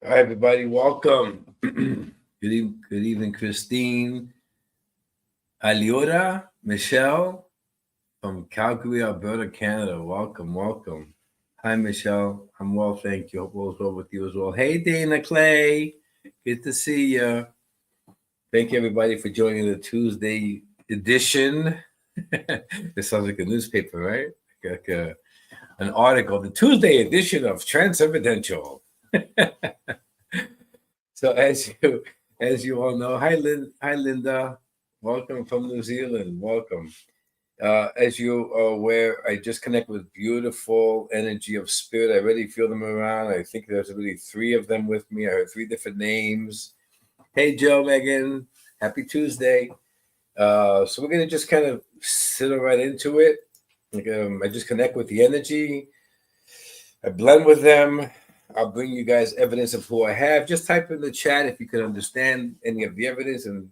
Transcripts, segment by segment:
Hi, everybody. Welcome. Good evening, Christine, Aliora, Michelle from Calgary, Alberta, Canada. Welcome. Hi, Michelle. I'm well, thank you. Hope all's well with you as well. Hey, Dana Clay. Good to see you. Thank you, everybody, for joining the Tuesday edition. This sounds like a newspaper, right? Like an article, the Tuesday edition of Trance Evidential. So as you all know, hi Linda, welcome from New Zealand, welcome. As you are aware, I just connect with beautiful energy of spirit. I already feel them around. I think there's really three of them with me. I heard three different names. Hey Joe, Megan, happy Tuesday. So we're gonna just kind of sit right into it. I just connect with the energy. I blend with them. I'll bring you guys evidence of who I have. Just type in the chat if you can understand any of the evidence, and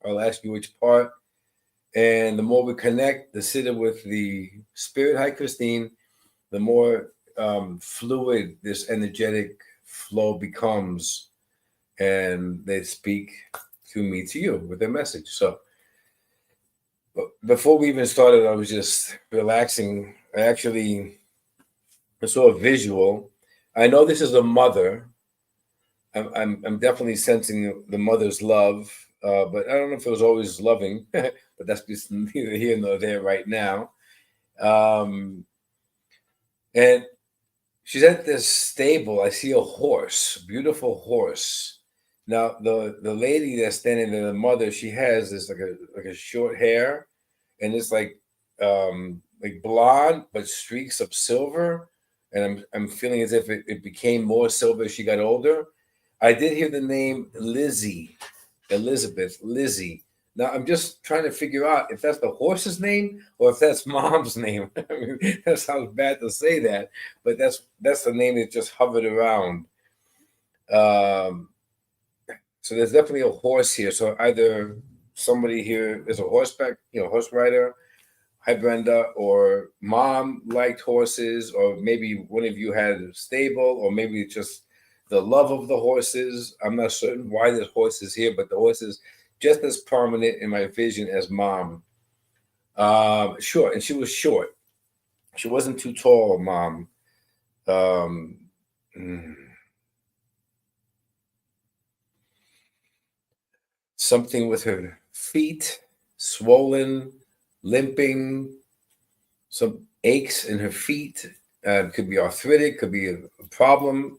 I'll ask you which part. And the more we connect, the sitter with the spirit, hi Christine, the more fluid this energetic flow becomes, and they speak through me to you with their message. So before we even started, I was just relaxing. I saw a visual. I know this is a mother. I'm definitely sensing the mother's love, but I don't know if it was always loving. But that's just neither here nor there right now. And she's at this stable. I see a horse, beautiful horse. Now the lady that's standing there, the mother, she has this like a short hair, and it's like blonde but streaks of silver, and I'm feeling as if it became more silver as she got older. I did hear the name Lizzie. Now I'm just trying to figure out if that's the horse's name or if that's mom's name. I mean, that sounds bad to say that, but that's the name that just hovered around. So there's definitely a horse here. So either somebody here is a horseback, horse rider. Hi, Brenda. Or mom liked horses, or maybe one of you had a stable, or maybe it's just the love of the horses. I'm not certain why this horse is here, but the horse is just as prominent in my vision as mom. Sure, and she was short. She wasn't too tall, mom. Um, Something with her feet, swollen, limping, some aches in her feet. Could be arthritic, could be a problem.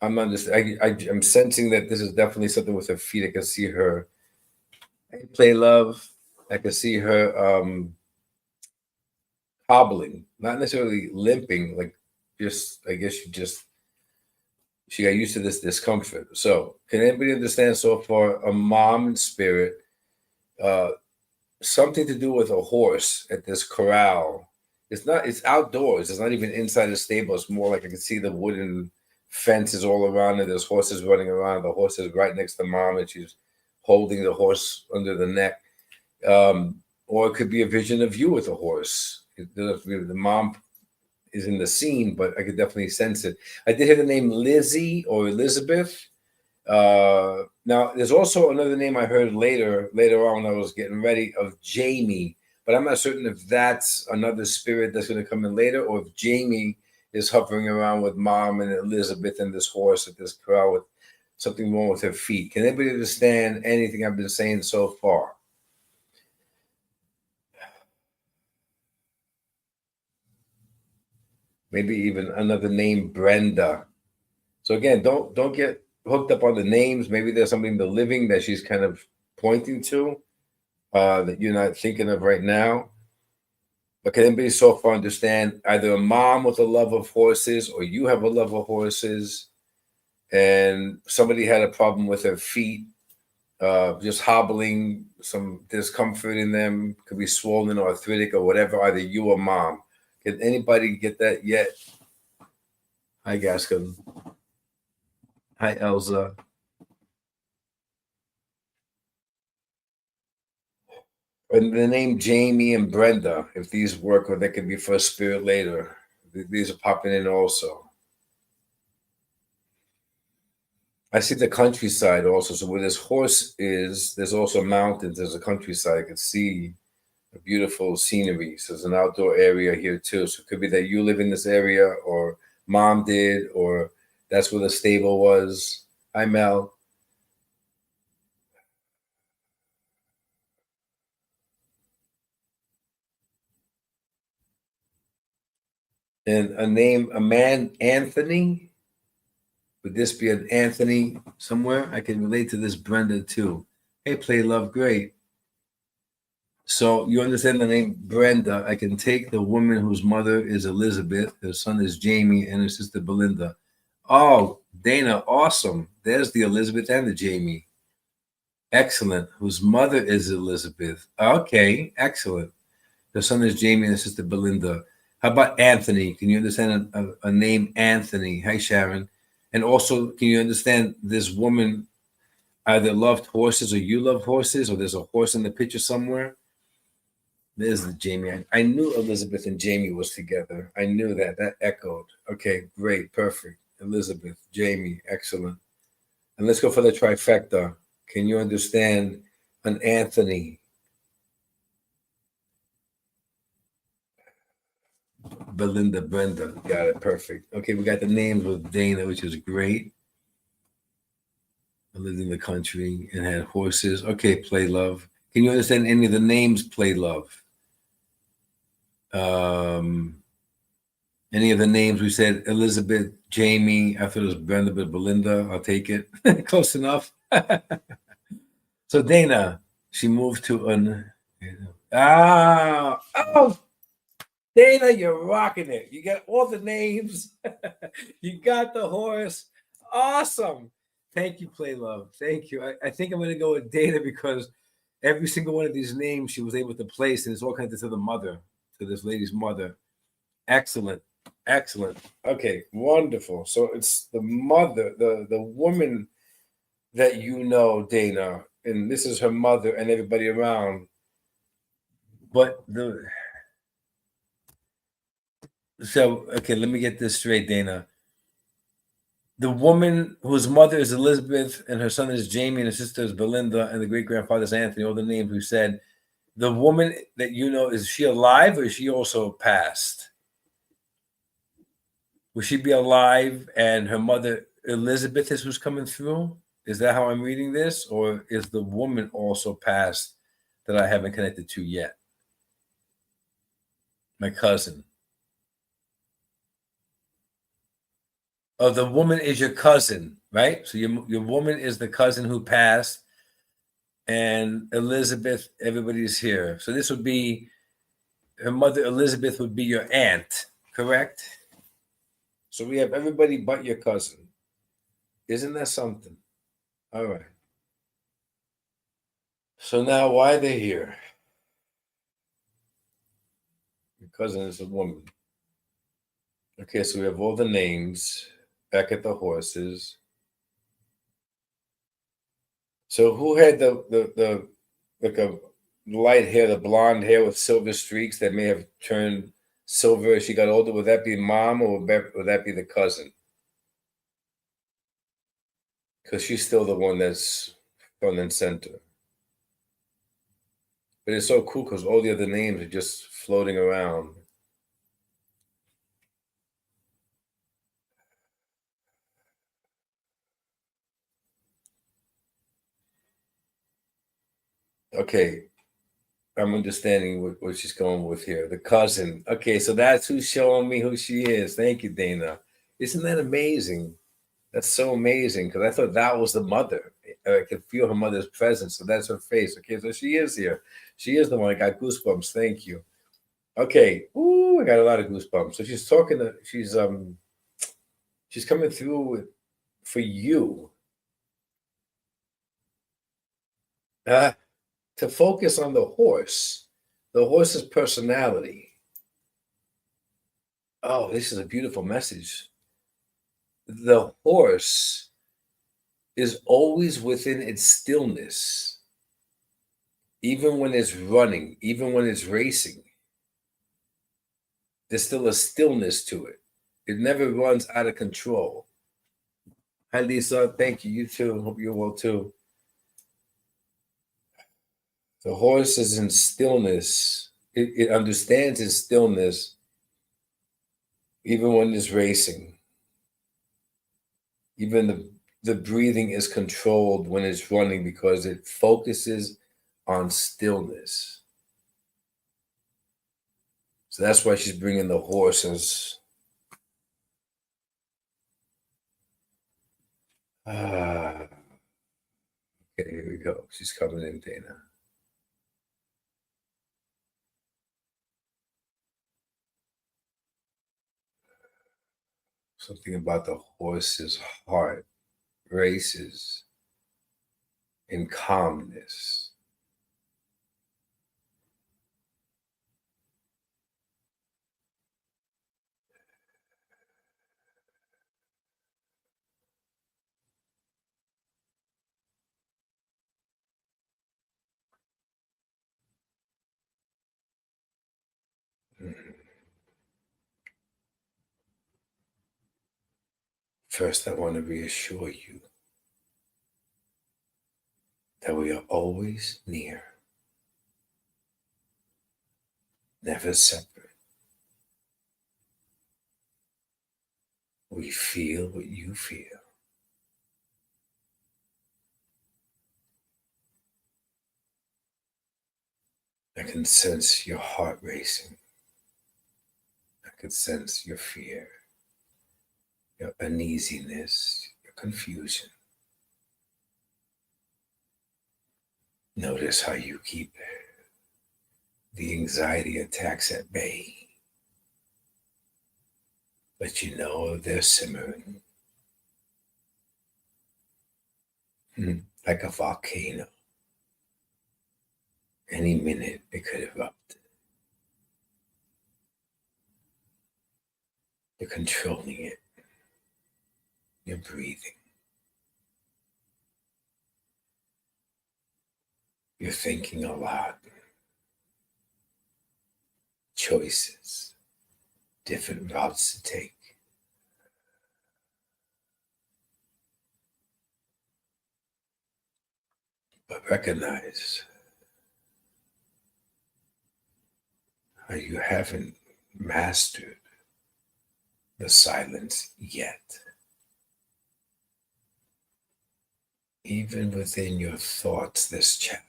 I'm sensing that this is definitely something with her feet. I can see her play love. I can see her hobbling, not necessarily limping, like just I guess she got used to this discomfort. So can anybody understand so far a mom in spirit? Something to do with a horse at this corral. It's outdoors. It's not even inside the stable. It's more like I can see the wooden fences all around it. There's horses running around. The horse is right next to mom, and she's holding the horse under the neck. Or it could be a vision of you with a horse. The mom is in the scene, but I could definitely sense it. I did hear the name Lizzie or Elizabeth. Now, there's also another name I heard later on when I was getting ready of Jamie, but I'm not certain if that's another spirit that's going to come in later, or if Jamie is hovering around with mom and Elizabeth and this horse at this corral with something wrong with her feet. Can anybody understand anything I've been saying so far? Maybe even another name, Brenda. So again, don't get hooked up on the names. Maybe there's something in the living that she's kind of pointing to that you're not thinking of right now. But can anybody so far understand either a mom with a love of horses, or you have a love of horses, and somebody had a problem with their feet, just hobbling, some discomfort in them, could be swollen or arthritic or whatever, either you or mom. Can anybody get that yet? Hi, Gaskin. Hi, Elza. And the name Jamie and Brenda, if these work, or they could be for a spirit later. These are popping in also. I see the countryside also. So where this horse is, there's also mountains. There's a countryside. I can see a beautiful scenery. So there's an outdoor area here too. So it could be that you live in this area, or mom did, or that's where the stable was. Hi, Mel. And a man, Anthony. Would this be an Anthony somewhere? I can relate to this Brenda too. Hey, play love, great. So you understand the name Brenda. I can take the woman whose mother is Elizabeth, her son is Jamie, and her sister Belinda. Oh, Dana, awesome. There's the Elizabeth and the Jamie. Excellent. Whose mother is Elizabeth. Okay, excellent. Her son is Jamie and her sister Belinda. How about Anthony? Can you understand a name Anthony? Hi, Sharon. And also, can you understand this woman either loved horses or you love horses, or there's a horse in the picture somewhere? There's the Jamie. I knew Elizabeth and Jamie was together. I knew that. That echoed. Okay, great, perfect. Elizabeth, Jamie, excellent. And let's go for the trifecta. Can you understand an Anthony? Belinda, Brenda. Got it, perfect. Okay, we got the names with Dana, which is great. I lived in the country and had horses. Okay, play love. Can you understand any of the names play love? Any of the names we said, Elizabeth, Jamie, I thought it was Brenda, but Belinda, I'll take it. Close enough. So Dana, she moved to oh, Dana, you're rocking it. You got all the names. You got the horse. Awesome. Thank you, Play Love. Thank you. I think I'm going to go with Dana because every single one of these names she was able to place, and it's all connected to the mother, to this lady's mother. Excellent. Excellent. Okay, wonderful. So it's the mother, the woman that you know, Dana, and this is her mother and everybody around. But okay, let me get this straight, Dana. The woman whose mother is Elizabeth and her son is Jamie and her sister is Belinda and the great grandfather is Anthony, all the names we said. The woman that you know, is she alive or is she also passed? Will she be alive and her mother Elizabeth is who's coming through? Is that how I'm reading this? Or is the woman also passed that I haven't connected to yet? My cousin. Oh, the woman is your cousin, right? So your woman is the cousin who passed, and Elizabeth, everybody's here. So this would be her mother. Elizabeth would be your aunt, correct? So we have everybody but your cousin. Isn't that something? All right. So now why they're here? Your cousin is a woman. Okay, so we have all the names back at the horses. So who had the like a light hair, the blonde hair with silver streaks that may have turned silver as she got older? Would that be mom or would that be the cousin? Because she's still the one that's front and center. But it's so cool because all the other names are just floating around. Okay, I'm understanding what she's going with here. The cousin. Okay, so that's who's showing me who she is. Thank you, Dana. Isn't that amazing? That's so amazing because I thought that was the mother. I could feel her mother's presence, so that's her face. Okay, so she is here. She is the one. I got goosebumps. Thank you. Okay. Ooh, I got a lot of goosebumps. So she's talking to. She's coming through for you. Uh, to focus on the horse's personality. Oh, this is a beautiful message. The horse is always within its stillness, even when it's running, even when it's racing. There's still a stillness to it. It never runs out of control. Hi, Lisa. Thank you. You too. Hope you're well too. The horse is in stillness. It understands its stillness even when it's racing. Even the breathing is controlled when it's running because it focuses on stillness. So that's why she's bringing the horses. Ah, okay, here we go. She's coming in, Dana. Something about the horse's heart races in calmness. First, I want to reassure you that we are always near, never separate. We feel what you feel. I can sense your heart racing. I can sense your fear, your uneasiness, your confusion. Notice how you keep the anxiety attacks at bay, but you know they're simmering like a volcano. Any minute it could erupt. You're controlling it. You're breathing. You're thinking a lot. Choices, different routes to take. But recognize how you haven't mastered the silence yet. Even within your thoughts, this chatter.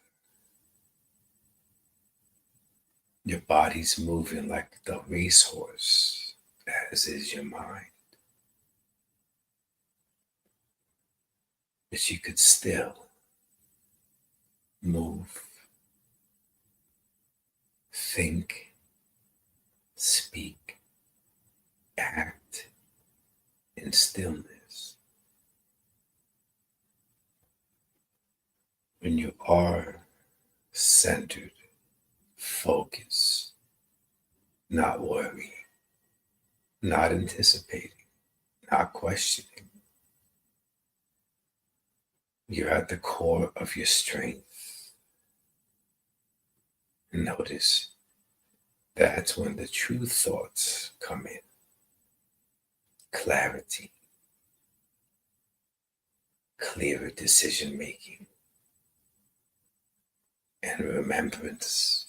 Your body's moving like the racehorse, as is your mind. But you could still move, think, speak, act in stillness. When you are centered, focused, not worrying, not anticipating, not questioning, you're at the core of your strength. Notice that's when the true thoughts come in. Clarity, clearer decision making, and remembrance.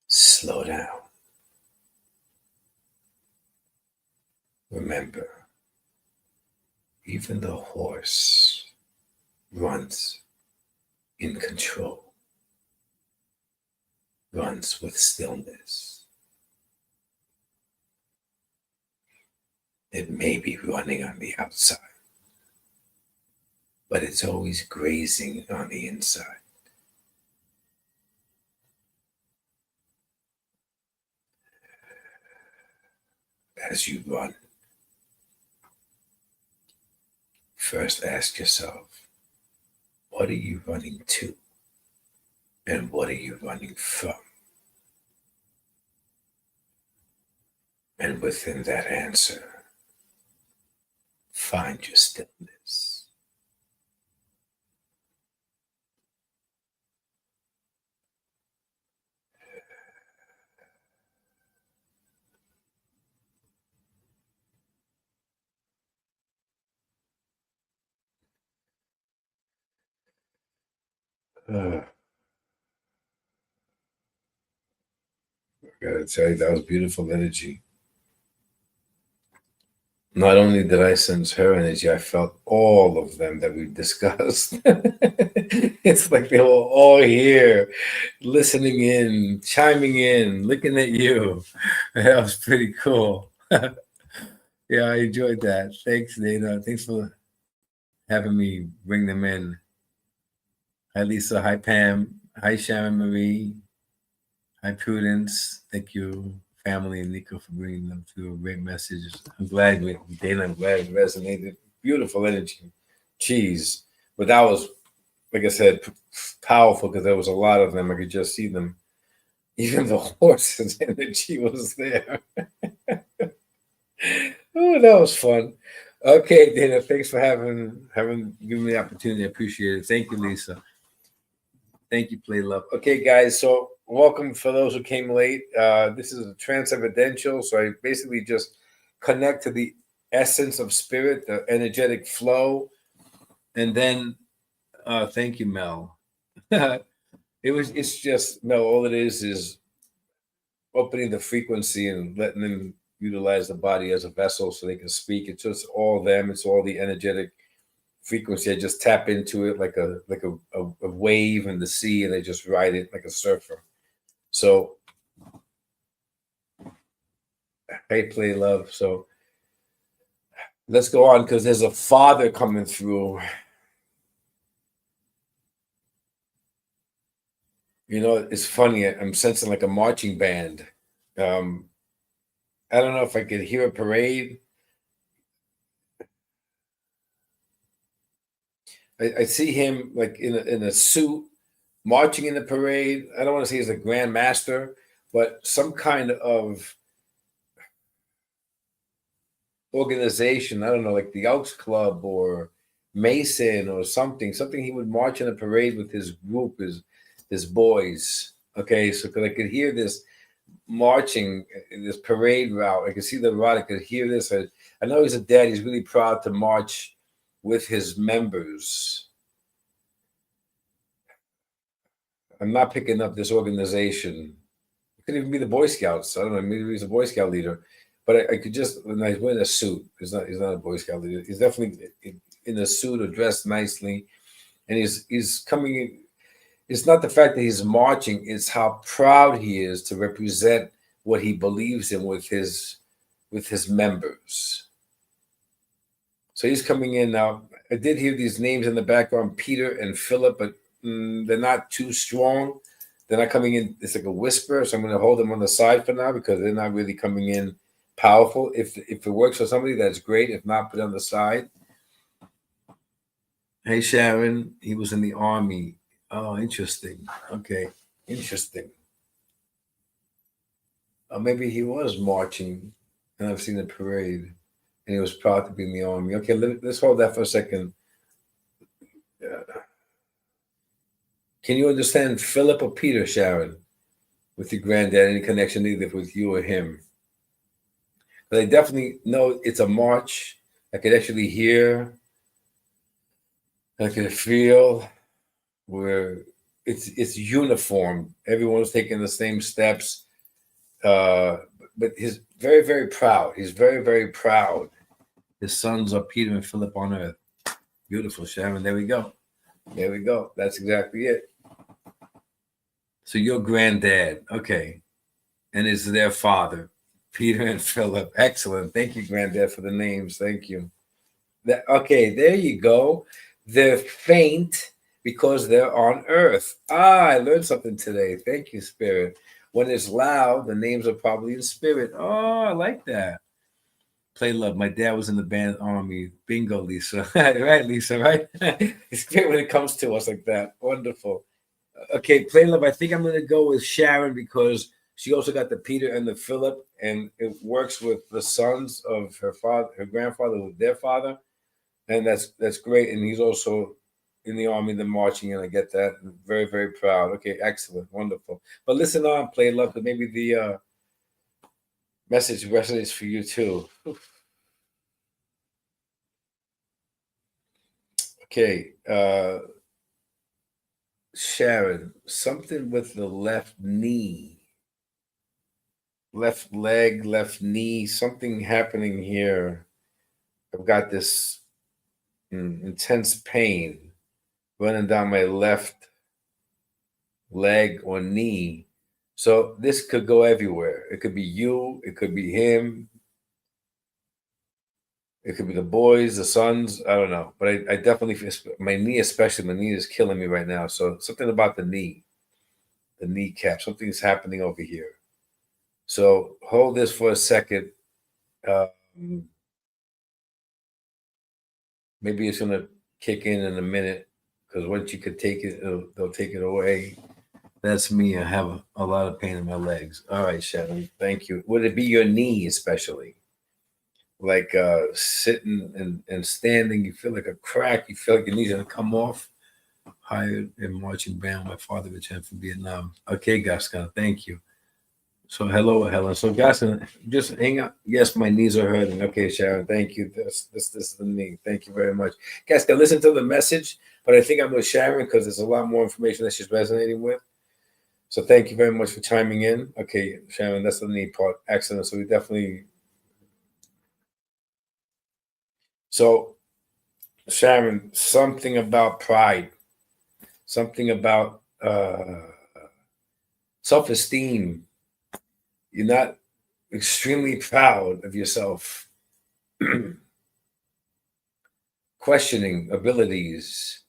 Slow down. Remember, even the horse runs in control, runs with stillness. It may be running on the outside, but it's always grazing on the inside. As you run, first ask yourself, what are you running to? And what are you running from? And within that answer, find your stillness. I gotta tell you, that was beautiful energy. Not only did I sense her energy, I felt all of them that we discussed. It's like they were all here, listening in, chiming in, looking at you. That was pretty cool. Yeah, I enjoyed that. Thanks, Dana. Thanks for having me bring them in. Hi, Lisa. Hi, Pam. Hi, Sharon Marie. Hi, Prudence. Thank you, family and Niko, for bringing them through. Great messages. Dana, I'm glad it resonated. Beautiful energy. Cheese. But that was, like I said, powerful because there was a lot of them. I could just see them. Even the horse's energy was there. Oh, that was fun. Okay, Dana, thanks for having given me the opportunity. I appreciate it. Thank you, Lisa. Thank you, Play Love. Okay, guys, so welcome for those who came late. This is a trance evidential, so I basically just connect to the essence of spirit, the energetic flow, and then thank you, Mel. It's just Mel. All it is opening the frequency and letting them utilize the body as a vessel so they can speak. It's just all them. It's all the energetic frequency. I just tap into it like a wave in the sea, and I just ride it like a surfer. So I play love. So let's go on because there's a father coming through. You know, it's funny. I'm sensing like a marching band. Um, I don't know if I could hear a parade. I see him like in a suit marching in the parade. I don't want to say he's a grand master, but some kind of organization. I don't know, like the Elks Club or Mason or something. Something he would march in a parade with his group, his boys. Okay, so because I could hear this marching, this parade route. I could see the route. I could hear this. I know he's a dad. He's really proud to march with his members. I'm not picking up this organization. It could even be the Boy Scouts. I don't know. Maybe he's a Boy Scout leader. But I could just, when he's wearing a suit, he's not a Boy Scout leader. He's definitely in a suit or dressed nicely. And he's coming in. It's not the fact that he's marching, it's how proud he is to represent what he believes in with his members. So he's coming in now. I did hear these names in the background, Peter and Philip, but they're not too strong. They're not coming in. It's like a whisper. So I'm going to hold them on the side for now because they're not really coming in powerful. If it works for somebody, that's great. If not, put it on the side. Hey, Sharon. He was in the army. Oh, interesting. Okay, interesting. Maybe he was marching, and I've seen the parade, and he was proud to be in the army. Okay, let's hold that for a second. Can you understand Philip or Peter, Sharon, with your granddad? Any connection either with you or him? But I definitely know it's a march. I could actually hear, I could feel where it's uniform. Everyone's taking the same steps. But he's very, very proud. He's very, very proud. His sons are Peter and Philip on earth. Beautiful, Sharon. There we go. There we go. That's exactly it. So your granddad, okay, and is their father, Peter and Philip. Excellent. Thank you, granddad, for the names. Thank you. Okay, there you go. They're faint because they're on earth. I learned something today. Thank you, Spirit. When it's loud, the names are probably in spirit. Oh, I like that. Play love. My dad was in the band army. Bingo, Lisa. Right, Lisa, right? It's great when it comes to us like that. Wonderful. Okay, play love. I think I'm going to go with Sharon because she also got the Peter and the Philip, and it works with the sons of her father, her grandfather, with their father, and that's great. And he's also in the army, the marching, and I get that. I'm very, very proud. Okay, excellent, wonderful. But listen on, play love, because maybe the message resonates for you too. Okay, Sharon, something with the left knee, left leg, left knee, something happening here. I've got this intense pain running down my left leg or knee. So this could go everywhere. It could be you, it could be him, it could be the boys, the sons. I don't know. But I definitely feel my knee, especially my knee is killing me right now. So something about the knee, the kneecap, something's happening over here. So hold this for a second. Maybe it's gonna kick in a minute because once you could take it, they'll take it away. That's me. I have a lot of pain in my legs. All right, Shannon. Thank you. Would it be your knee, especially? Like sitting and standing, you feel like a crack. You feel like your knees are gonna come off. Hired in marching band. My father returned from Vietnam. Okay, Gaston. Thank you. So hello, Helen. So Gaston, just hang up. Yes, my knees are hurting. Okay, Sharon. Thank you. This is the knee. Thank you very much. Gaston, listen to the message, but I think I'm with Sharon because there's a lot more information that she's resonating with. So thank you very much for chiming in. Okay, Sharon, that's the knee part. Excellent. So we definitely. So Sharon, something about pride, something about self-esteem. You're not extremely proud of yourself, questioning abilities,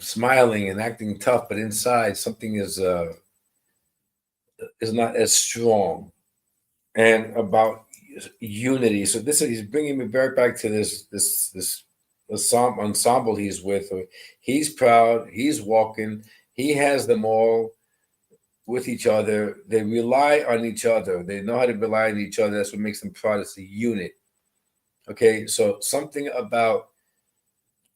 smiling and acting tough, but inside something is not as strong. And about unity. So this is he's bringing me very back to this ensemble he's with. He's proud. He's walking. He has them all with each other. They rely on each other. They know how to rely on each other. That's what makes them proud. It's a unit. Okay, so something about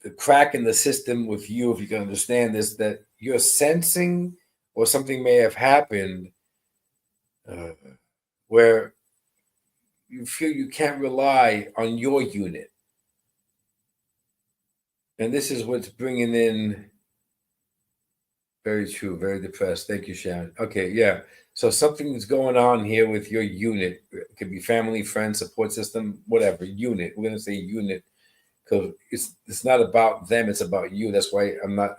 the crack in the system with you, if you can understand this, that you're sensing or something may have happened uh, where you feel you can't rely on your unit. And this is what's bringing in. Very true. Very depressed. Thank you, Sharon. Okay, yeah. So something's going on here with your unit. It could be family, friends, support system, whatever. Unit. We're gonna say unit because it's not about them. It's about you. That's why I'm not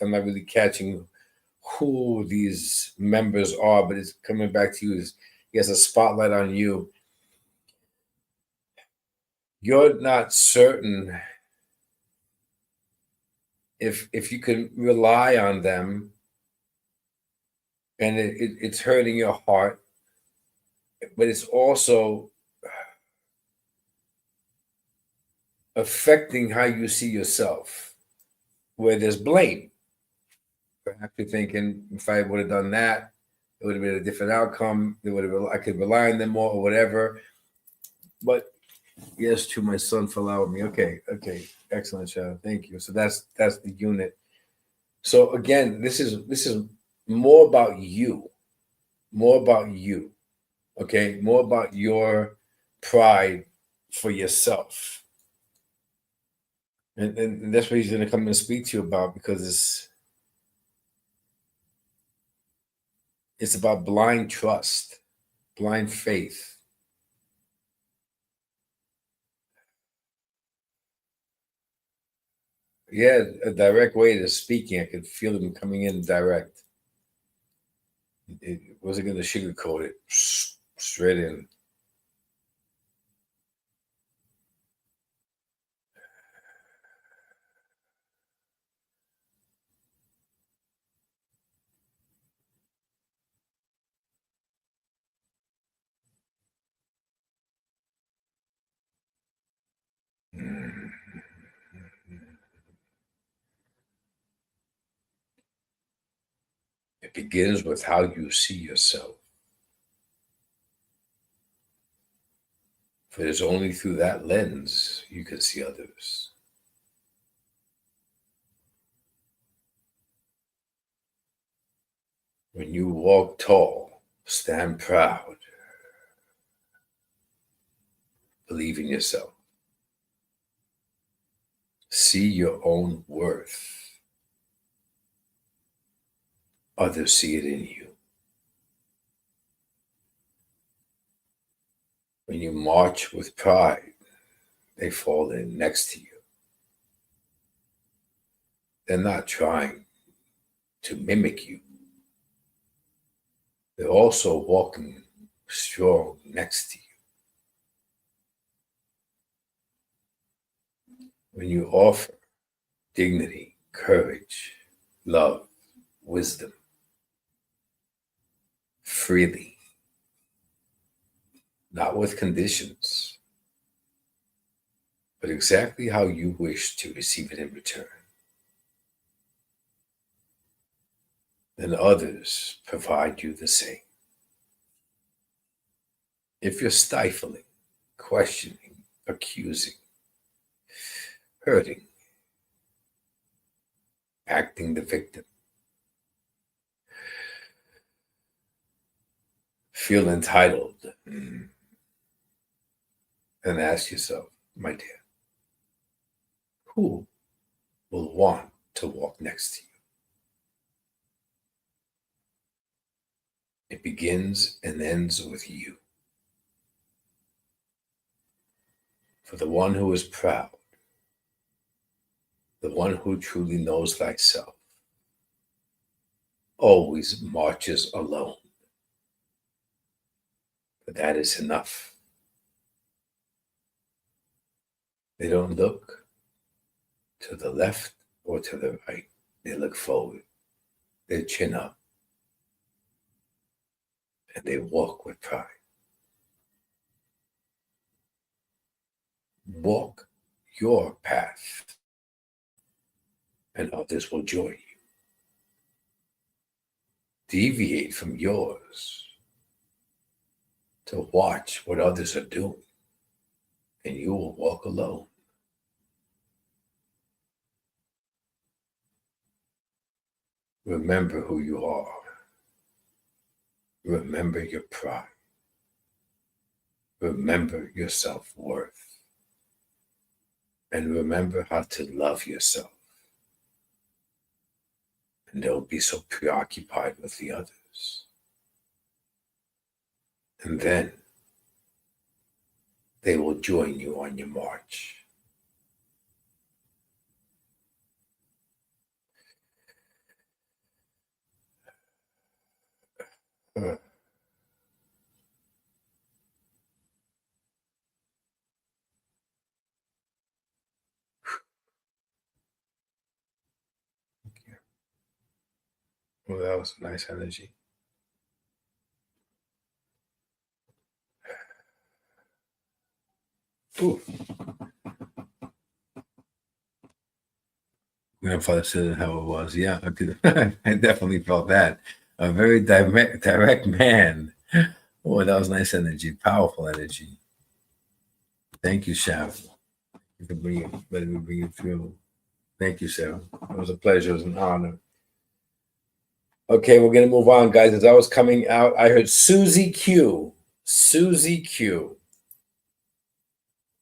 really catching who these members are, but it's coming back to you. He has a spotlight on you. You're not certain if you can rely on them, and it's hurting your heart, but it's also affecting how you see yourself, where there's blame. Perhaps you're thinking, if I would have done that, it would have been a different outcome. I could rely on them more or whatever. But yes, true, my son fell out with me. Okay, excellent, Shadow. Thank you. So that's the unit. So again, this is more about you, more about you. Okay, more about your pride for yourself, and that's what he's going to come and speak to you about because it's about blind trust, blind faith. Yeah, a direct way to speaking. I could feel him coming in direct. It wasn't going to sugarcoat it. Straight in. It begins with how you see yourself. For it's only through that lens you can see others. When you walk tall, stand proud, believe in yourself, see your own worth. others see it in you. When you march with pride, they fall in next to you. They're not trying to mimic you. They're also walking strong next to you. When you offer dignity, courage, love, wisdom, freely, not with conditions, but exactly how you wish to receive it in return, then others provide you the same. If you're stifling, questioning, accusing, hurting, acting the victim, feel entitled, then ask yourself, my dear, who will want to walk next to you? It begins and ends with you. For the one who is proud, the one who truly knows thyself, always marches alone. But that is enough. They don't look to the left or to the right. They look forward, their chin up, and they walk with pride. Walk your path, and others will join you. Deviate from yours to watch what others are doing, and you will walk alone. Remember who you are. Remember your pride. Remember your self-worth. And remember how to love yourself. And don't be so preoccupied with the others. And then they will join you on your march. Well, that was a nice energy. Ooh. Grandfather said how it was. Yeah, I could. I definitely felt that. A very direct man. Oh, that was nice energy, powerful energy. Thank you, Sharon. You can let me bring it through. Thank you, Sarah. It was a pleasure. It was an honor. Okay, we're going to move on, guys. As I was coming out, I heard Susie Q. Susie Q.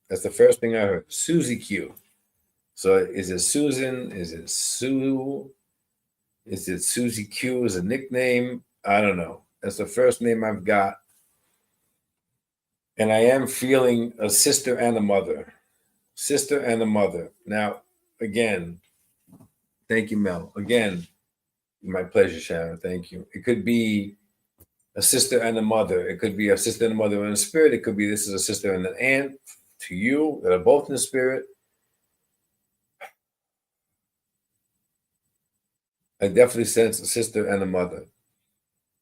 That's the first thing I heard. Susie Q. So is it Susan? Is it Sue? Is it Susie Q as a nickname? I don't know. That's the first name I've got. And I am feeling a sister and a mother. Sister and a mother. Now, again, thank you, Mel. Again, my pleasure, Sharon. Thank you. It could be a sister and a mother. It could be a sister and a mother in the spirit. It could be this is a sister and an aunt to you that are both in the spirit. I definitely sense a sister and a mother.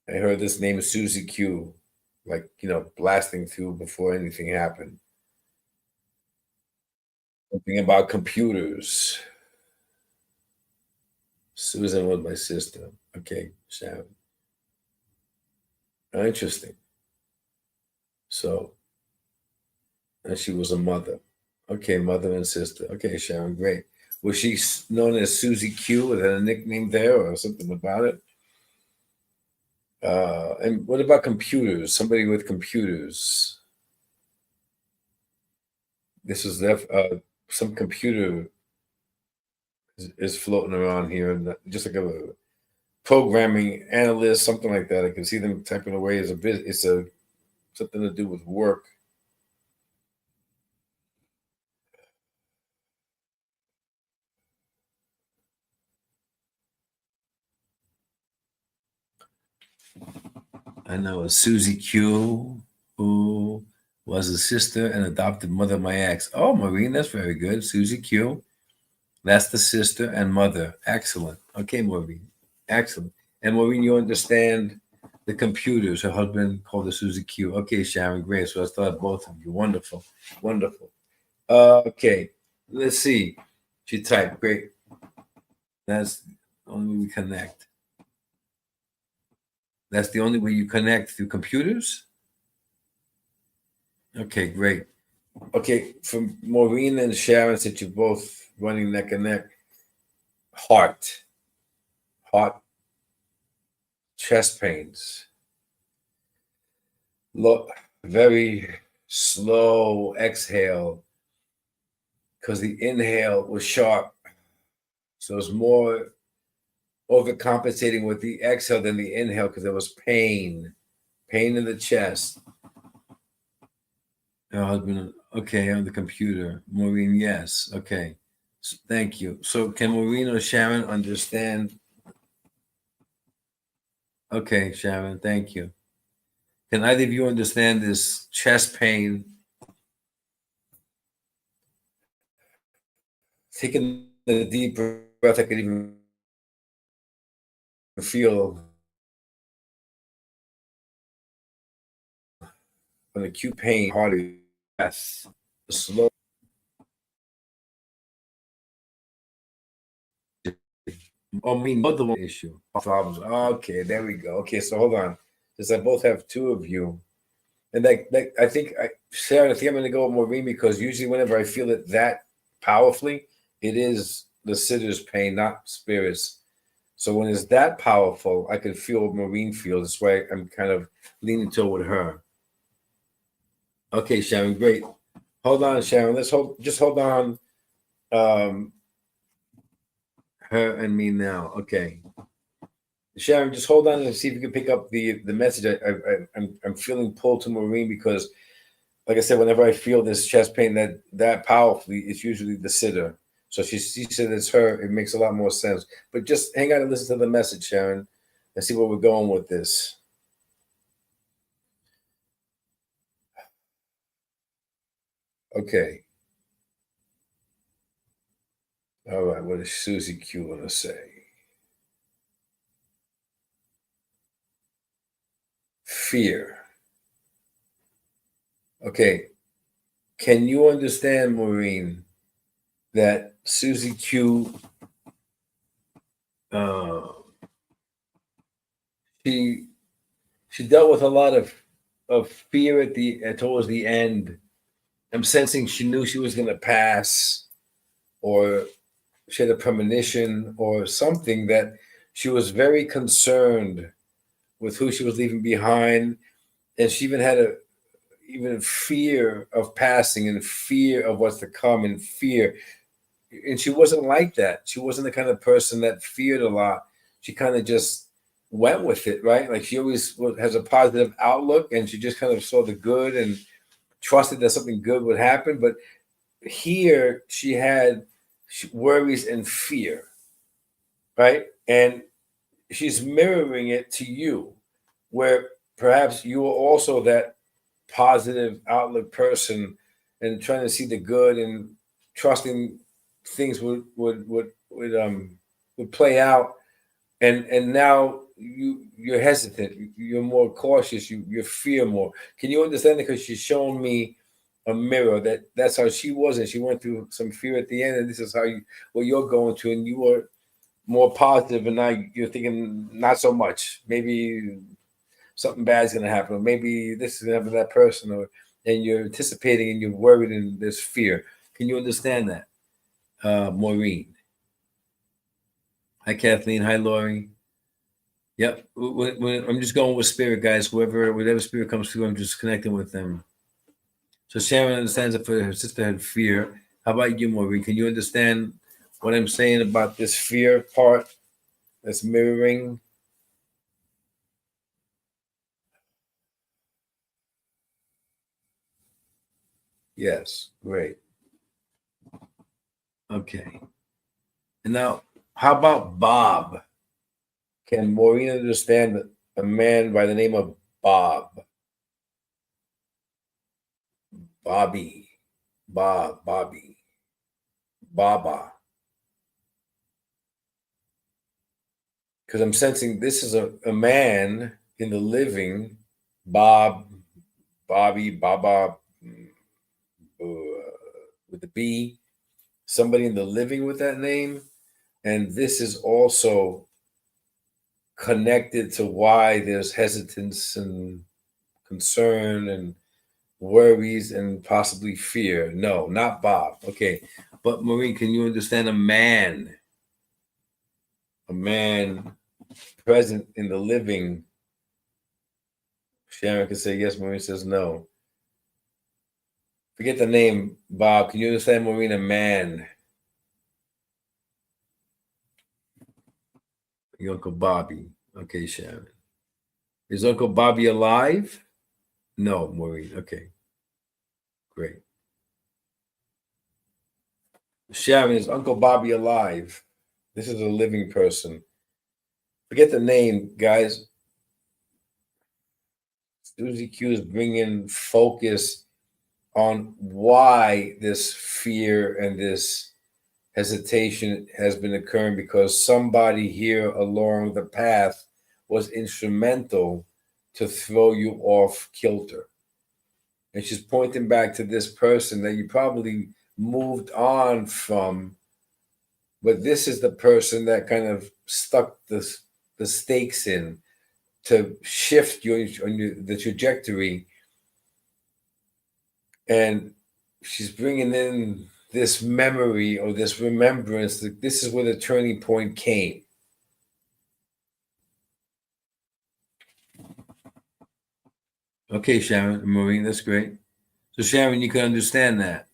I heard this name Susie Q, like, blasting through before anything happened. Something about computers. Susan was my sister. Okay, Sharon. Interesting. So, and she was a mother. Okay, mother and sister. Okay, Sharon, great. Was she known as Susie Q? Was that a nickname there or something about it? And what about computers? Somebody with computers. This is some computer is floating around here, and just like a programming analyst, something like that. I can see them typing away as a business. It's a something to do with work. I know a Susie Q, who was a sister and adopted mother of my ex. Oh, Maureen, that's very good. Susie Q. That's the sister and mother. Excellent. Okay, Maureen. Excellent. And Maureen, you understand the computers. Her husband called her Susie Q. Okay, Sharon, great. So I still have both of you. Wonderful. Wonderful. Okay. Let's see. She typed. Great. That's the only way we connect. That's the only way you connect through computers? Okay, great. Okay, from Maureen and Sharon, since you're both running neck and neck, heart, chest pains. Look, very slow exhale because the inhale was sharp. So it's more overcompensating with the exhale than the inhale because there was pain in the chest. Her husband, okay, on the computer. Maureen, yes, okay. Thank you. So can Maureen or Sharon understand? Okay, Sharon, thank you. Can either of you understand this chest pain? Taking a deep breath, I could even feel an acute pain, hard breath, slow. I mean, the one issue problems. Okay, there we go. Okay, so hold on, since I both have two of you, and I think Sharon, I think I'm going to go with Maureen because usually whenever I feel it that powerfully, it is the sitter's pain, not spirits. So when it's that powerful, I can feel what Maureen feels. That's why I'm kind of leaning toward her. Okay, Sharon, great. Hold on, Sharon. Just hold on. Um, her and me now. Okay. Sharon, just hold on and see if you can pick up the message. I'm feeling pulled to Maureen because, like I said, whenever I feel this chest pain that powerfully, it's usually the sitter. So she said it's her. It makes a lot more sense. But just hang on and listen to the message, Sharon, and see where we're going with this. Okay. All right. What does Susie Q want to say? Fear. Okay. Can you understand, Maureen, that Susie Q, uh, she dealt with a lot of fear at the towards the end. I'm sensing she knew she was going to pass, or she had a premonition, or something that she was very concerned with who she was leaving behind, and she even had even fear of passing, and fear of what's to come, and fear. And she wasn't like that. She wasn't the kind of person that feared a lot. She kind of just went with it, right? Like she always has a positive outlook, and she just kind of saw the good and trusted that something good would happen. But here she had worries and fear, right? And she's mirroring it to you, where perhaps you are also that positive outlook person and trying to see the good and trusting things would play out, and now you're hesitant, you're more cautious, you fear more. Can you understand it? Because she's showing me a mirror that's how she was, and she went through some fear at the end, and this is how what you're going through, and you were more positive, and now you're thinking not so much. Maybe something bad's going to happen, or maybe this is going to happen to that person, or and you're anticipating and you're worried and there's fear. Can you understand that, Maureen? Hi, Kathleen. Hi, Lori. Yep. I'm just going with spirit, guys. Whatever spirit comes through, I'm just connecting with them. So Sharon understands that for her sister had fear. How about you, Maureen? Can you understand what I'm saying about this fear part that's mirroring? Yes, great. Okay. And now, how about Bob? Can Maureen understand a man by the name of Bob? Bobby, Bob, Bobby, Baba. Because I'm sensing this is a man in the living, Bob, Bobby, Baba, with the B, somebody in the living with that name. And this is also connected to why there's hesitance and concern and worries and possibly fear. No, not Bob. Okay. But Maureen, can you understand a man? A man present in the living. Sharon can say yes, Maureen says no. Forget the name, Bob. Can you understand Maureen, a man? Your Uncle Bobby. Okay, Sharon. Is Uncle Bobby alive? No, Maureen. Okay, great. Sharon, is Uncle Bobby alive? This is a living person. Forget the name, guys. Susie Q is bringing focus on why this fear and this hesitation has been occurring because somebody here along the path was instrumental to throw you off kilter. And she's pointing back to this person that you probably moved on from, but this is the person that kind of stuck the stakes in to shift the trajectory. And she's bringing in this memory or this remembrance that this is where the turning point came. Okay, Sharon, Maureen, that's great. So Sharon, you can understand that.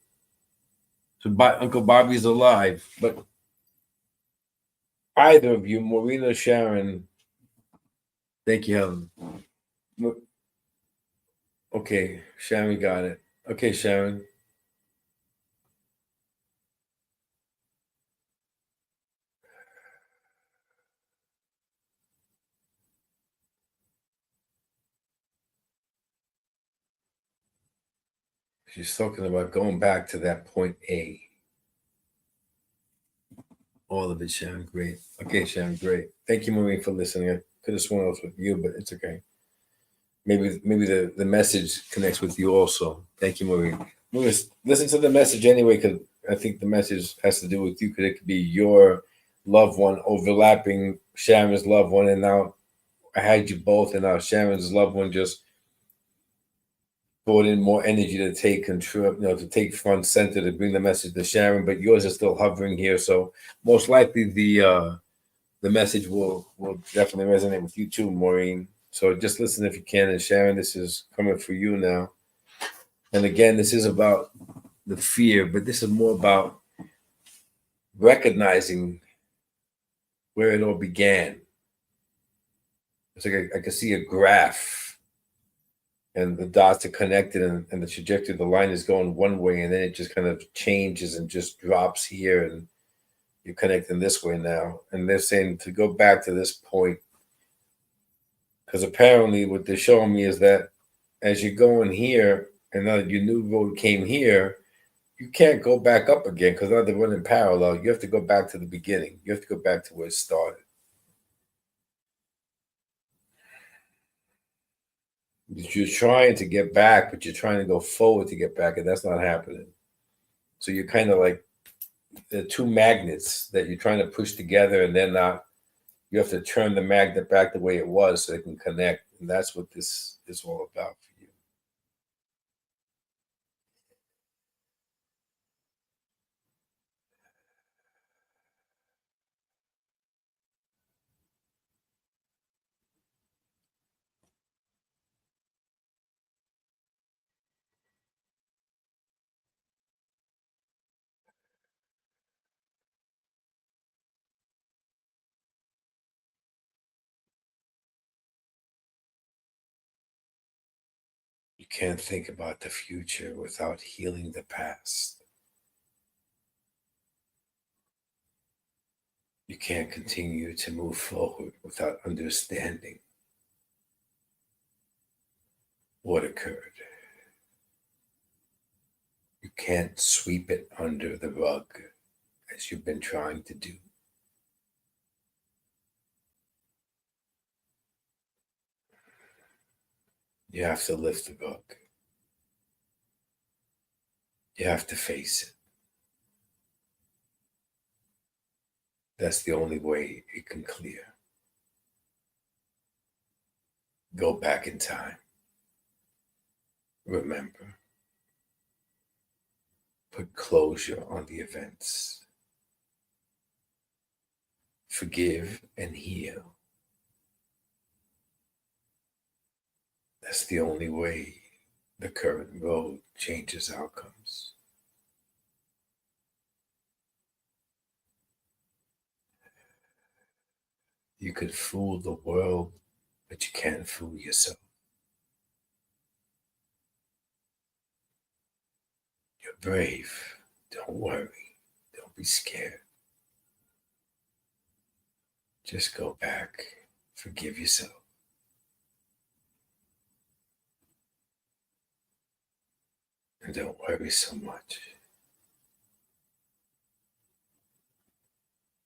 So Uncle Bobby's alive, but either of you, Maureen or Sharon, thank you, Helen. Okay, Sharon got it. Okay, Sharon. She's talking about going back to that point A. All of it, Sharon. Great. Okay, Sharon. Great. Thank you, Maureen, for listening. I could have sworn it was with you, but it's okay. Maybe the message connects with you also. Thank you, Maureen. Maureen, listen to the message anyway, because I think the message has to do with you, because it could be your loved one overlapping Sharon's loved one, and now I had you both, and now Sharon's loved one just brought in more energy to take control, to take front center to bring the message to Sharon, but yours is still hovering here. So most likely the message will definitely resonate with you too, Maureen. So just listen if you can. And Sharon, this is coming for you now. And again, this is about the fear, but this is more about recognizing where it all began. It's like I can see a graph and the dots are connected and the trajectory of the line is going one way and then it just kind of changes and just drops here and you're connecting this way now. And they're saying to go back to this point because apparently what they're showing me is that as you're going here and now your new road came here, you can't go back up again because now they're running parallel. You have to go back to the beginning. You have to go back to where it started. You're trying to get back, but you're trying to go forward to get back, and that's not happening. So you're kind of like the two magnets that you're trying to push together, and then you have to turn the magnet back the way it was so it can connect. And that's what this is all about for you. You can't think about the future without healing the past. You can't continue to move forward without understanding what occurred. You can't sweep it under the rug as you've been trying to do. You have to lift the rug. You have to face it. That's the only way it can clear. Go back in time. Remember. Put closure on the events. Forgive and heal. That's the only way the current road changes outcomes. You could fool the world, but you can't fool yourself. You're brave. Don't worry. Don't be scared. Just go back. Forgive yourself. And don't worry so much.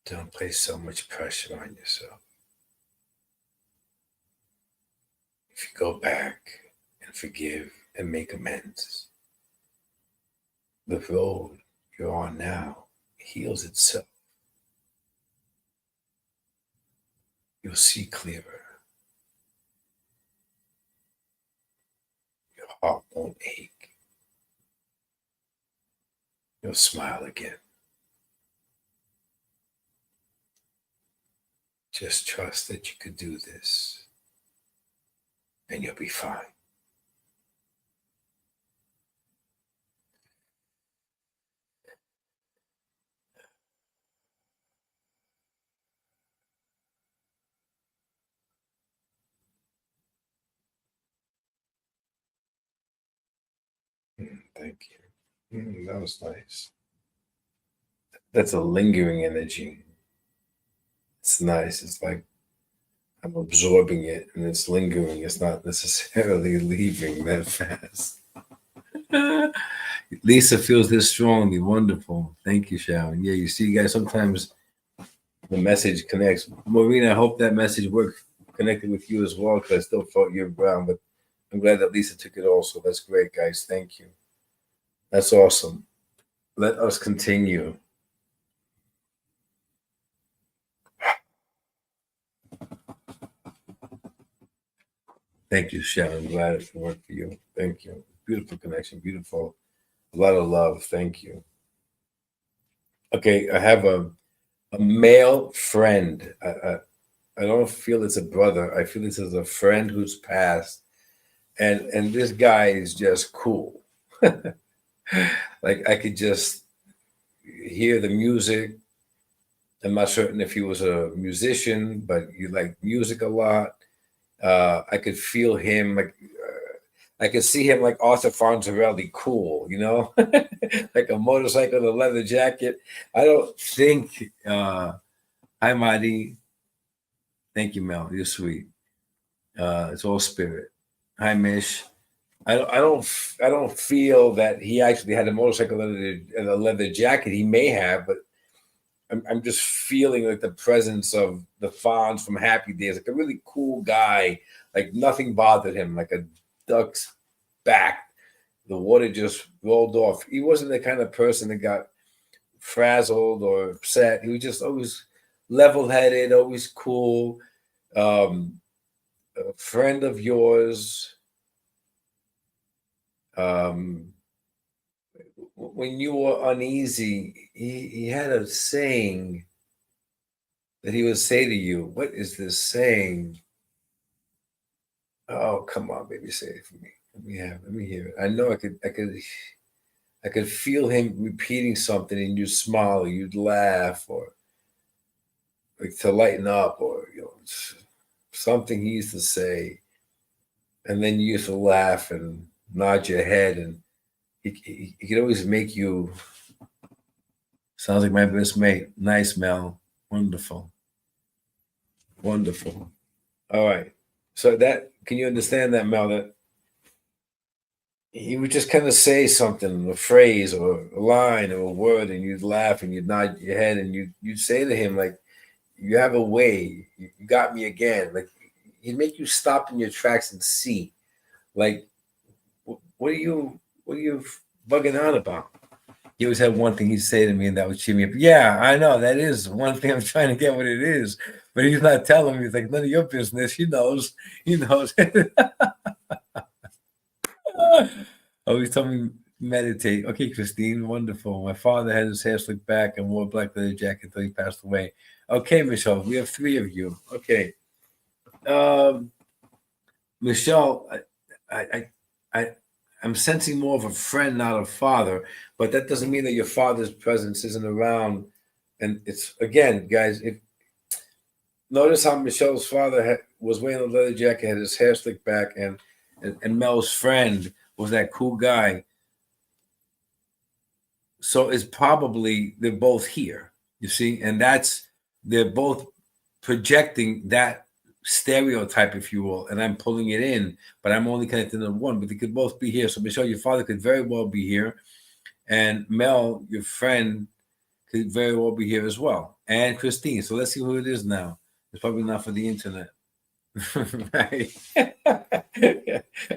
Don't place so much pressure on yourself. If you go back and forgive and make amends, the road you're on now heals itself. You'll see clearer. Your heart won't ache. You'll smile again. Just trust that you could do this, and you'll be fine. Thank you. That was nice. That's a lingering energy. It's nice. It's like I'm absorbing it and it's lingering. It's not necessarily leaving that fast. Lisa feels this strongly. Wonderful. Thank you, Sharon. Yeah, you see, guys, sometimes the message connects. Maureen, I hope that message worked, connected with you as well, because I still felt you around, but I'm glad that Lisa took it also. That's great, guys. Thank you. That's awesome. Let us continue. Thank you, Sharon. I'm glad it worked for you. Thank you. Beautiful connection. Beautiful. A lot of love. Thank you. Okay, I have a male friend. I don't feel it's a brother. I feel this is a friend who's passed. And this guy is just cool. Like I could just hear the music. I'm not certain if he was a musician, but he liked music a lot. I could feel him like I could see him like Arthur Fonzarelli, cool, like a motorcycle, a leather jacket. I don't think. Hi, Marty. Thank you, Mel. You're sweet. It's all spirit. Hi, Mish. I don't feel that he actually had a motorcycle and a leather jacket. He may have, but I'm just feeling like the presence of the Fonz from Happy Days, like a really cool guy. Like nothing bothered him, like a duck's back. The water just rolled off. He wasn't the kind of person that got frazzled or upset. He was just always level-headed, always cool. A friend of yours. When you were uneasy, he had a saying that he would say to you. What is this saying? Oh, come on, baby, say it for me. Let me hear it. I know I could feel him repeating something, and you'd smile, or you'd laugh, or like to lighten up, or something he used to say, and then you used to laugh, and nod your head, and he can always make you. Sounds like my best mate. Nice, Mel. Wonderful. Wonderful. All right. So that, can you understand that, Mel? That he would just kind of say something, a phrase or a line or a word, and you'd laugh and you'd nod your head and you'd say to him, like, you have a way, you got me again. Like, he'd make you stop in your tracks and see, like, what are you bugging out about? He always had one thing he'd say to me, and that would cheer me up. Yeah, I know that is one thing. I'm trying to get what it is, but he's not telling me. He's like, none of your business. He knows. He knows. Always told me meditate. Okay, Christine, wonderful. My father had his hair slicked back and wore a black leather jacket until he passed away. Okay, Michelle, we have 3 of you. Okay, Michelle, I'm sensing more of a friend, not a father, but that doesn't mean that your father's presence isn't around. And it's, again, guys, notice how Michelle's father was wearing a leather jacket, had his hair slicked back, and Mel's friend was that cool guy. So it's probably they're both here, you see, and they're both projecting that stereotype, if you will, and I'm pulling it in, but I'm only connecting to one, but they could both be here. So Michelle, your father could very well be here, and Mel, your friend, could very well be here as well, and Christine. So let's see who it is now. It's probably not for the internet. Right.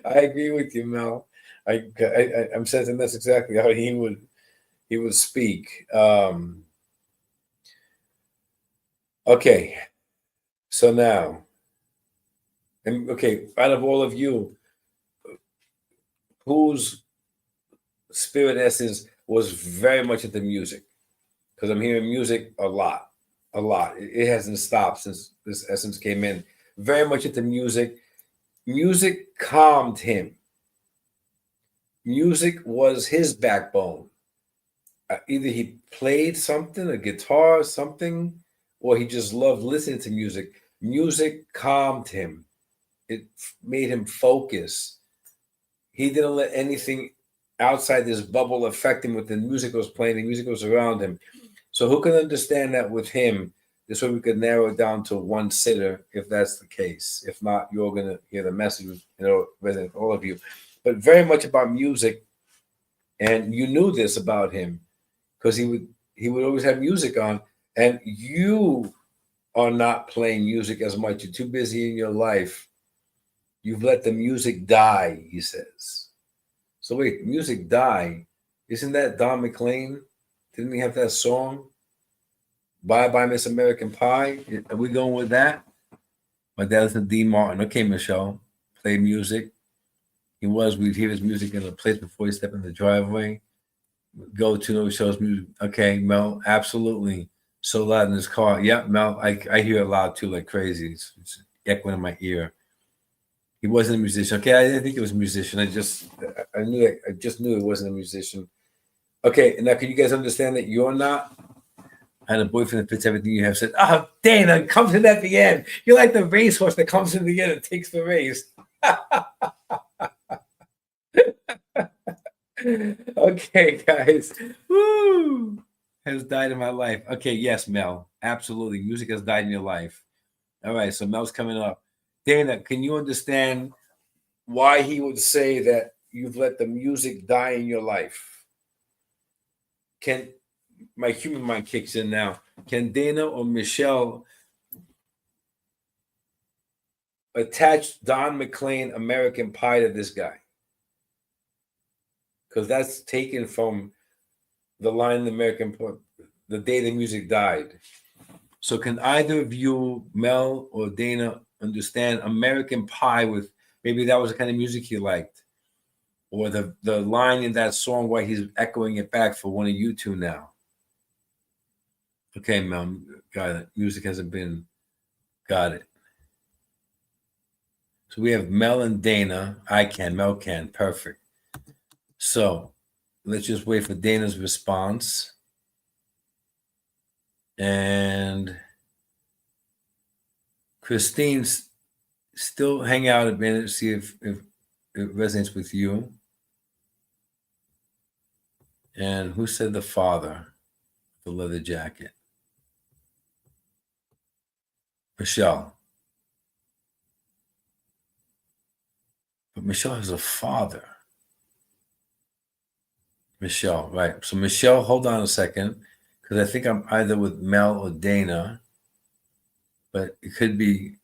I agree with you, Mel. I'm sensing that's exactly how he would speak. Okay, so now, and okay, out of all of you, whose spirit essence was very much into music? Because I'm hearing music a lot, a lot. It hasn't stopped since this essence came in. Very much into music. Music calmed him. Music was his backbone. Either he played something, a guitar, or something, or he just loved listening to music. Music calmed him. It made him focus. He didn't let anything outside this bubble affect him. With the music was playing, the music was around him. So who can understand that with him? This way we could narrow it down to one sitter, if that's the case. If not, you're going to hear the message, resonate all of you. But very much about music, and you knew this about him because he would always have music on, and you are not playing music as much. You're too busy in your life. You've let the music die, he says. So wait, music die. Isn't that Don McLean? Didn't he have that song? Bye Bye Miss American Pie. Are we going with that? My dad listened to Dean Martin. Okay, Michelle. Play music. We'd hear his music in a place before he stepped in the driveway. Go to those shows music. Okay, Mel, absolutely. So loud in his car. Yeah, Mel, I hear it loud too, like crazy. It's echoing in my ear. He wasn't a musician. Okay, I didn't think he was a musician. I just knew he wasn't a musician. Okay, now can you guys understand that you're not? And a boyfriend that fits everything you have said, oh, Dana, comes in at the end. You're like the racehorse that comes in the end and takes the race. Okay, guys. Woo! Has died in my life. Okay, yes, Mel. Absolutely. Music has died in your life. All right, so Mel's coming up. Dana, can you understand why he would say that you've let the music die in your life? Can my human mind kicks in now? Can Dana or Michelle attach Don McLean American Pie to this guy? Because that's taken from the line in American Pie, the day the music died. So can either of you, Mel or Dana, understand American Pie with maybe that was the kind of music he liked? Or the line in that song why he's echoing it back for one of you two now? Okay, Mel, got it. Music hasn't been, got it. So we have Mel and Dana. I can, Mel can, perfect. So let's just wait for Dana's response. And Christine's still hang out a minute, see if it resonates with you. And who said the father? The leather jacket. Michelle. But Michelle has a father. Michelle, right. So Michelle, hold on a second, because I think I'm either with Mel or Dana, but it could be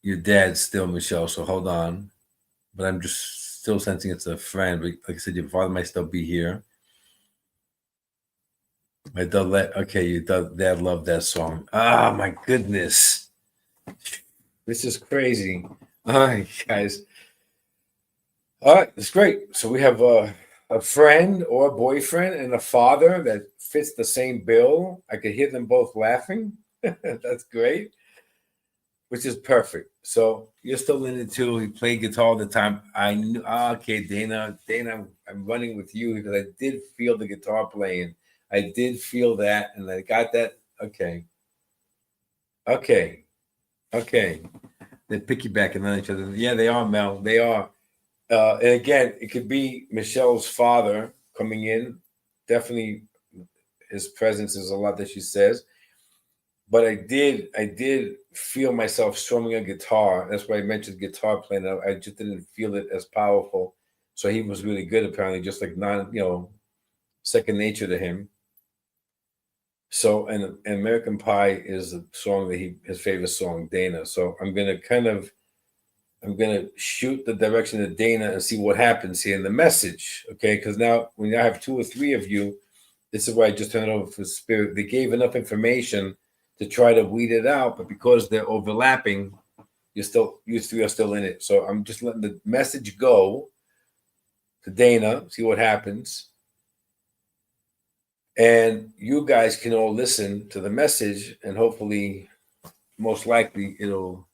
your dad still, Michelle. So hold on. But I'm just still sensing it's a friend. But like I said, your father might still be here. My dad, okay, your dad loved that song. Ah, my goodness. This is crazy. All right, guys. All right, that's great. So we have a friend or a boyfriend and a father that fits the same bill. I could hear them both laughing. That's great, which is perfect. So you're still in it too. He played guitar all the time. I knew. Okay, Dana, I'm running with you because I did feel the guitar playing. I did feel that, and I got that. Okay, okay, okay. They're piggybacking on each other. Yeah, they are, Mel. They are. And again, it could be Michelle's father coming in. Definitely, his presence is a lot that she says. But I did feel myself strumming a guitar. That's why I mentioned guitar playing. I just didn't feel it as powerful. So he was really good, apparently, just like second nature to him. So, and American Pie is the song that his favorite song, Dana. So I'm gonna shoot the direction of Dana and see what happens here in the message. Okay, because now when I have two or three of you, this is why I just turned it over for spirit. They gave enough information to try to weed it out, but because they're overlapping, you three are still in it. So I'm just letting the message go to Dana, see what happens. And you guys can all listen to the message, and hopefully, most likely, it'll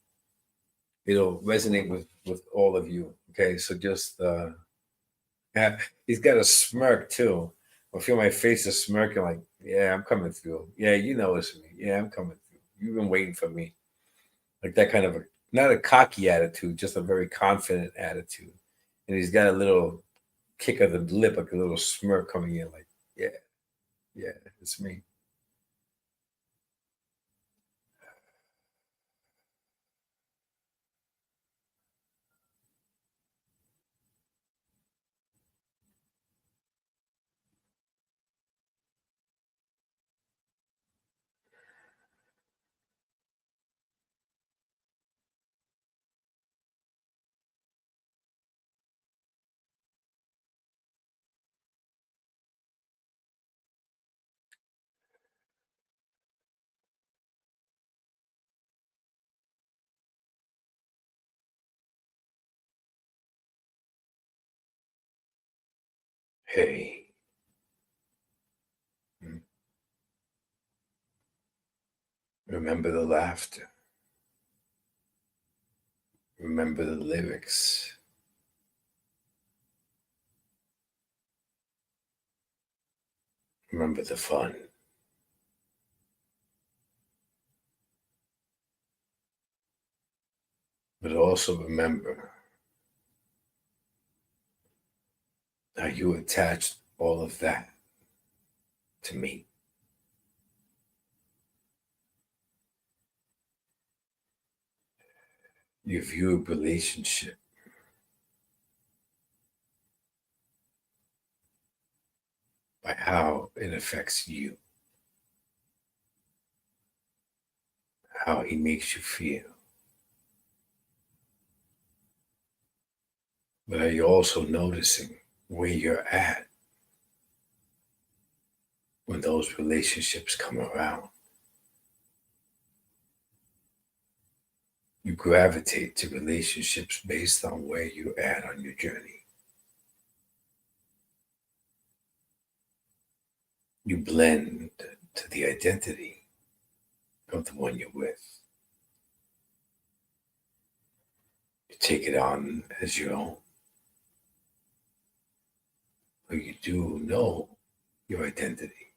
resonate with all of you. Okay, so just he's got a smirk too. I feel my face is smirking like, yeah, I'm coming through. Yeah, you know it's me. Yeah, I'm coming through. You've been waiting for me. Like that kind of not a cocky attitude, just a very confident attitude. And he's got a little kick of the lip, like a little smirk coming in, like, yeah, yeah, it's me. Hey, remember the laughter. Remember the lyrics. Remember the fun. But also remember how you attached all of that to me. You view a relationship by how it affects you, how he makes you feel. But are you also noticing where you're at when those relationships come around? You gravitate to relationships based on where you're at on your journey. You blend to the identity of the one you're with. You take it on as your own. But you do know your identity.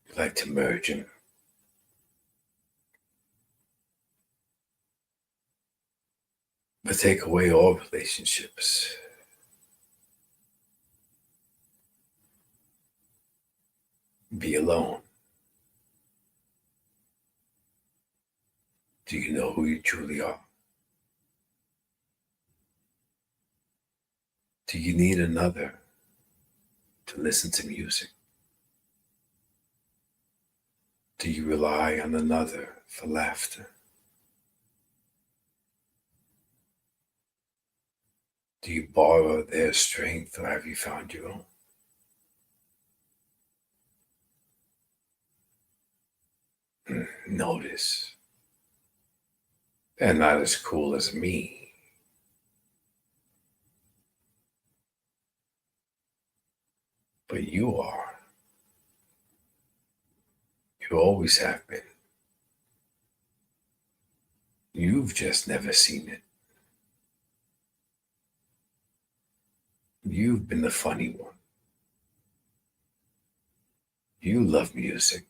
You like to merge them. But take away all relationships. be alone? Do you know who you truly are? Do you need another to listen to music? Do you rely on another for laughter? Do you borrow their strength, or have you found your own? Notice they're not as cool as me, but you are. You always have been. You've just never seen it. You've been the funny one. You love music.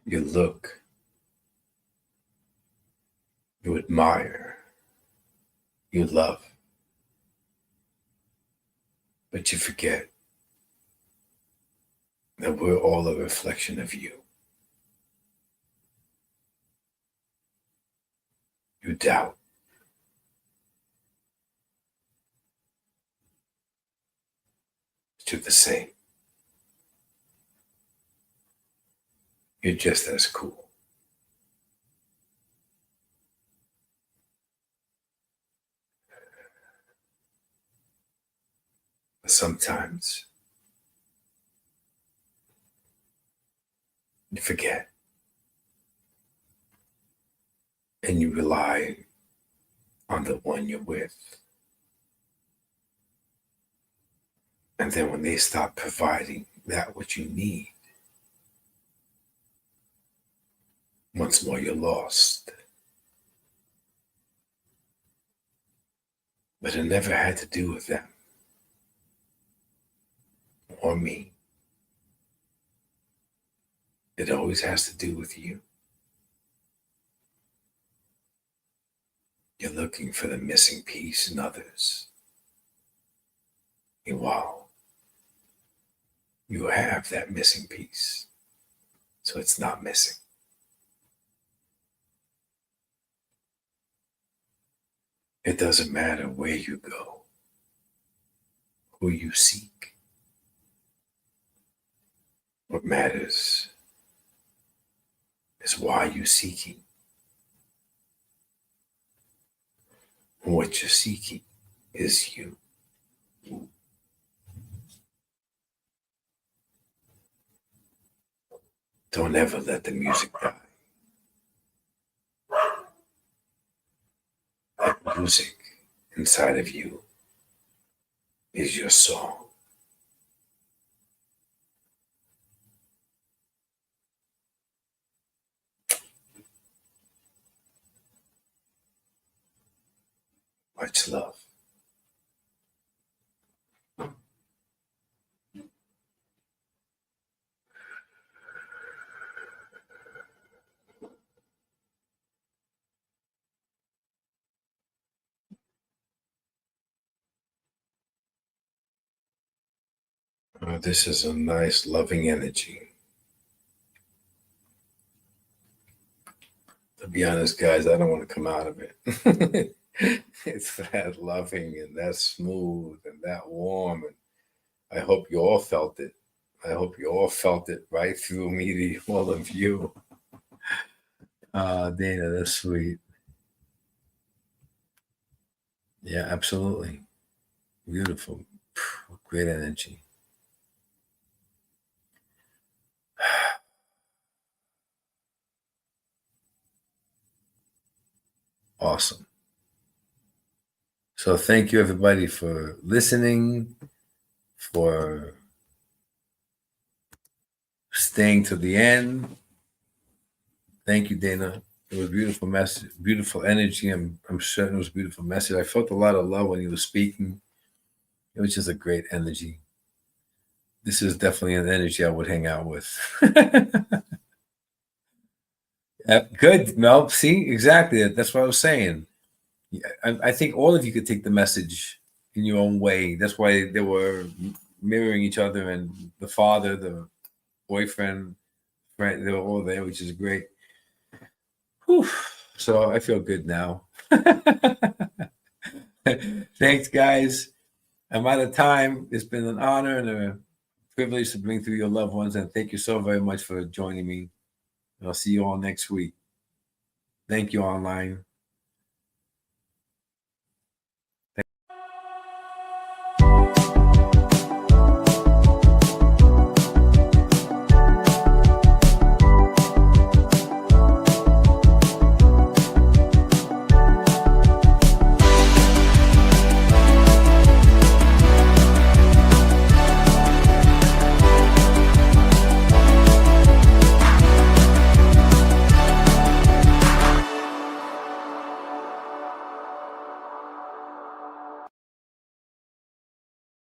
You look, you admire, you love, but you forget that we're all a reflection of you. You doubt. You're the same. You're just as cool. But sometimes you forget and you rely on the one you're with. And then when they stop providing that which you need, once more you're lost. But it never had to do with them or me. It always has to do with you. You're looking for the missing piece in others. Meanwhile, you have that missing piece, so it's not missing. It doesn't matter where you go, who you seek. What matters is why you're seeking. And what you're seeking is you. Don't ever let the music die. That music inside of you is your song. Much love. This is a nice, loving energy. To be honest, guys, I don't want to come out of it. It's that loving and that smooth and that warm. And I hope you all felt it. I hope you all felt it right through me to all of you. Dana, that's sweet. Yeah, absolutely. Beautiful. Great energy. Awesome. So thank you, everybody, for listening, for staying to the end. Thank you, Dana. It was a beautiful message, beautiful energy. I'm certain it was a beautiful message. I felt a lot of love when you were speaking. It was just a great energy. This is definitely an energy I would hang out with. Good, Mel. See, exactly. That's what I was saying. Yeah, I think all of you could take the message in your own way. That's why they were mirroring each other, and the father, the boyfriend, friend, they were all there, which is great. Whew. So I feel good now. Thanks, guys. I'm out of time. It's been an honor and a privilege to bring through your loved ones, and thank you so very much for joining me. I'll see you all next week. Thank you, online.